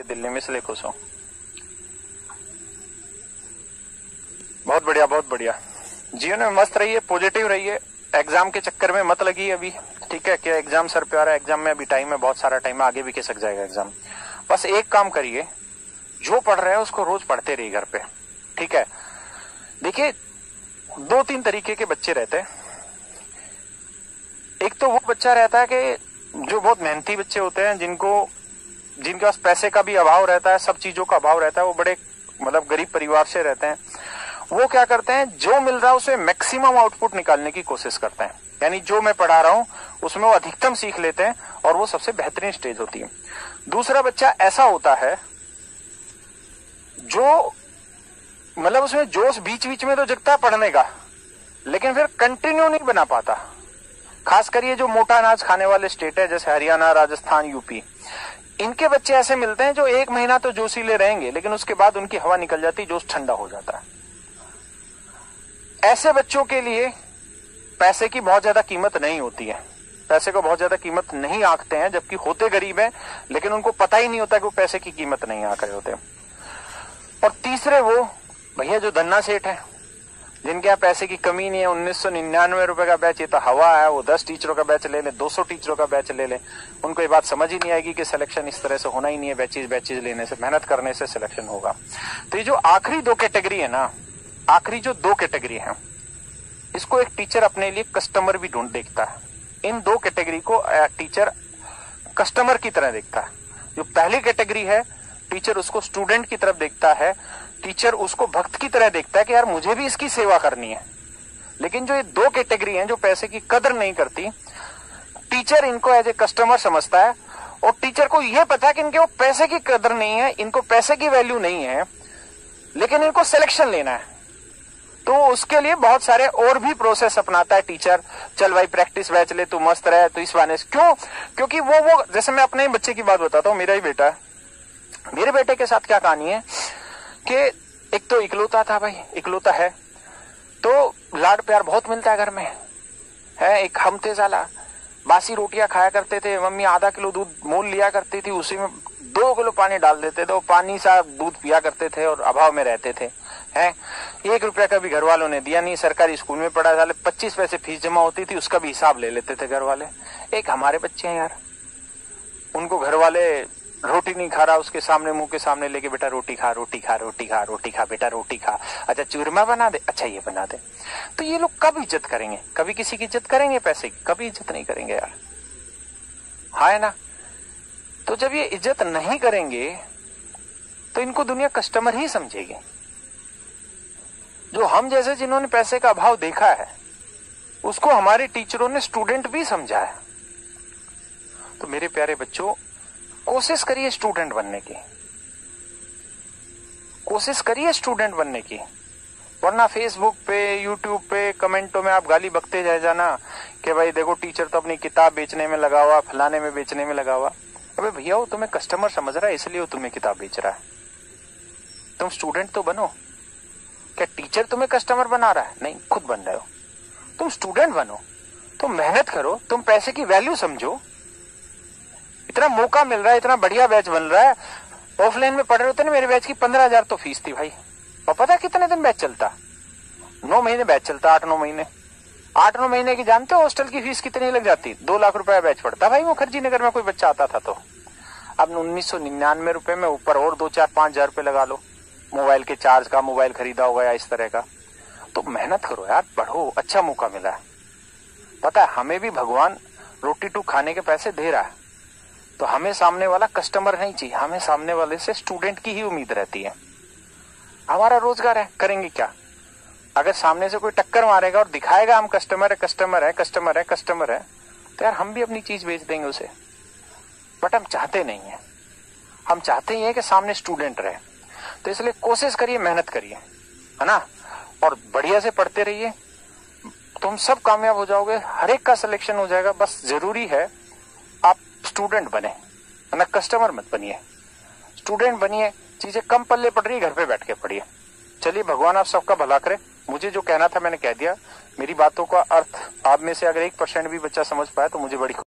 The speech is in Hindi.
दिल्ली में इसलिए खुश हूँ। बहुत बढ़िया, बहुत बढ़िया। जीवन में मस्त रहिए, पॉजिटिव रहिए, एग्जाम के चक्कर में मत लगिए अभी। ठीक है, क्या एग्जाम सर पे आ रहा है, एग्जाम में अभी टाइम है, बहुत सारा टाइम है, आगे भी खिसक जाएगा एग्जाम। बस एक काम करिए, जो पढ़ रहे हैं उसको रोज पढ़ते रहिए घर पे। ठीक है, देखिए 2-3 तरीके के बच्चे रहते हैं। एक तो वो बच्चा रहता है कि जो बहुत मेहनती बच्चे होते हैं, जिनके पास पैसे का भी अभाव रहता है, सब चीजों का अभाव रहता है, वो बड़े मतलब गरीब परिवार से रहते हैं। वो क्या करते हैं, जो मिल रहा है उसमें मैक्सिमम आउटपुट निकालने की कोशिश करते हैं। यानी जो मैं पढ़ा रहा हूं उसमें वो अधिकतम सीख लेते हैं और वो सबसे बेहतरीन स्टेज होती है। दूसरा बच्चा ऐसा होता है जो मतलब उसमें जोश बीच बीच में तो जगता है पढ़ने का, लेकिन फिर कंटिन्यू नहीं बना पाता। खासकर ये जो मोटा अनाज खाने वाले स्टेट है जैसे हरियाणा, राजस्थान, यूपी, इनके बच्चे ऐसे मिलते हैं जो 1 महीना तो जोशीले रहेंगे, लेकिन उसके बाद उनकी हवा निकल जाती, जोश ठंडा हो जाता है। ऐसे बच्चों के लिए पैसे की बहुत ज्यादा कीमत नहीं होती है, पैसे को बहुत ज्यादा कीमत नहीं आंकते हैं, जबकि होते गरीब हैं, लेकिन उनको पता ही नहीं होता कि वो पैसे की कीमत नहीं आंक रहे होते। और तीसरे वो भैया जो धन्ना सेठ है, जिनके यहाँ पैसे की कमी नहीं है, 1999 रुपए का बैच ये तो हवा है, वो 10 टीचरों का बैच ले ले, 200 टीचरों का बैच ले ले, उनको ये बात समझ ही नहीं आएगी कि सिलेक्शन इस तरह से होना ही नहीं है, बैचेज लेने से, मेहनत करने से सिलेक्शन होगा। तो ये जो आखिरी 2 कैटेगरी है ना, आखिरी जो 2 कैटेगरी है, इसको एक टीचर अपने लिए कस्टमर भी ढूंढ देखता है। इन 2 कैटेगरी को टीचर कस्टमर की तरह देखता है। जो पहली कैटेगरी है, टीचर उसको स्टूडेंट की तरफ देखता है, टीचर उसको भक्त की तरह देखता है कि यार मुझे भी इसकी सेवा करनी है। लेकिन जो ये 2 कैटेगरी हैं जो पैसे की कदर नहीं करती, टीचर इनको एज ए कस्टमर समझता है, और टीचर को यह पता है कि इनके वो पैसे की कदर नहीं है, इनको पैसे की वैल्यू नहीं है, लेकिन इनको सिलेक्शन लेना है। तो उसके लिए बहुत सारे और भी प्रोसेस अपनाता है टीचर। चल भाई प्रैक्टिस बैच ले, तू मस्त रहे, तो इस बहाने से क्यों, क्योंकि वो जैसे मैं अपने बच्चे की बात बताता हूँ, मेरा ही बेटा है। मेरे बेटे के साथ क्या कहानी है कि एक तो इकलौता था भाई, इकलौता है तो लाड प्यार बहुत मिलता है घर में है। एक हम थे साला, बासी रोटियां खाया करते थे, मम्मी आधा किलो दूध मोल लिया करती थी, उसी में 2 किलो पानी डाल देते थे, वो पानी सा दूध पिया करते थे और अभाव में रहते थे हैं। 1 रुपया का भी घर वालों ने दिया नहीं, सरकारी स्कूल में पढ़ा, साले 25 पैसे फीस जमा होती थी, उसका भी हिसाब ले लेते थे घर वाले। एक हमारे बच्चे हैं यार, उनको घर वाले रोटी नहीं खा रहा, उसके सामने मुंह के सामने लेके बेटा रोटी खा, रोटी खा, रोटी खा, रोटी खा बेटा, रोटी खा, अच्छा चूरमा बना दे, अच्छा ये बना दे। तो ये लोग कब इज्जत करेंगे, कभी किसी की इज्जत करेंगे पैसे की? कभी इज्जत नहीं करेंगे यार, हाँ है ना। तो जब ये इज्जत नहीं करेंगे तो इनको दुनिया कस्टमर ही समझेगी। जो हम जैसे जिन्होंने पैसे का अभाव देखा है, उसको हमारे टीचरों ने स्टूडेंट भी समझा है। तो मेरे प्यारे बच्चों, कोशिश करिए स्टूडेंट बनने की, कोशिश करिए स्टूडेंट बनने की, वरना फेसबुक पे, यूट्यूब पे कमेंटों में आप गाली बकते रह जाना कि भाई देखो टीचर तो अपनी किताब बेचने में लगा हुआ, फलाने में बेचने में लगा हुआ। अबे भैया वो तुम्हें कस्टमर समझ रहा है, इसलिए वो तुम्हें किताब बेच रहा है। तुम स्टूडेंट तो बनो। क्या टीचर तुम्हें कस्टमर बना रहा है? नहीं, खुद बन रहे हो। तुम स्टूडेंट बनो, तुम मेहनत करो, तुम पैसे की वैल्यू समझो। इतना मौका मिल रहा है, इतना बढ़िया बैच बन रहा है। ऑफलाइन में पढ़ रहे होते ना, मेरे बैच की 15,000 तो फीस थी भाई। और पता कितने दिन बैच चलता? 9 महीने बैच चलता, 8-9 महीने। 8-9 महीने की जानते हो हॉस्टल की फीस कितनी लग जाती? 2 लाख रुपया बैच पड़ता भाई। मुखर्जी नगर में कोई बच्चा आता था तो अब 1999 रुपए में ऊपर और 2-4-5 हजार रुपए लगा लो, मोबाइल के चार्ज का, मोबाइल खरीदा होगा या इस तरह का। तो मेहनत करो यार, पढ़ो, अच्छा मौका मिला है। पता है हमें भी भगवान रोटी टू खाने के पैसे दे रहा है, तो हमें सामने वाला कस्टमर नहीं चाहिए, हमें सामने वाले से स्टूडेंट की ही उम्मीद रहती है। हमारा रोजगार है, करेंगे क्या? अगर सामने से कोई टक्कर मारेगा और दिखाएगा हम कस्टमर है, कस्टमर है, कस्टमर है, कस्टमर है, तो यार हम भी अपनी चीज बेच देंगे उसे। बट हम चाहते नहीं है, हम चाहते ही है कि सामने स्टूडेंट रहे। तो इसलिए कोशिश करिए, मेहनत करिए, है ना, और बढ़िया से पढ़ते रहिए, तुम सब कामयाब हो जाओगे, हर एक का सिलेक्शन हो जाएगा। बस जरूरी है आप स्टूडेंट बने, है ना, कस्टमर मत बनिए, स्टूडेंट बनिए। चीजें कम पल्ले पड़ रही है, घर पे बैठ के पढ़िए। चलिए, भगवान आप सबका भला करे। मुझे जो कहना था मैंने कह दिया। मेरी बातों का अर्थ आप में से अगर 1% भी बच्चा समझ पाया तो मुझे बड़ी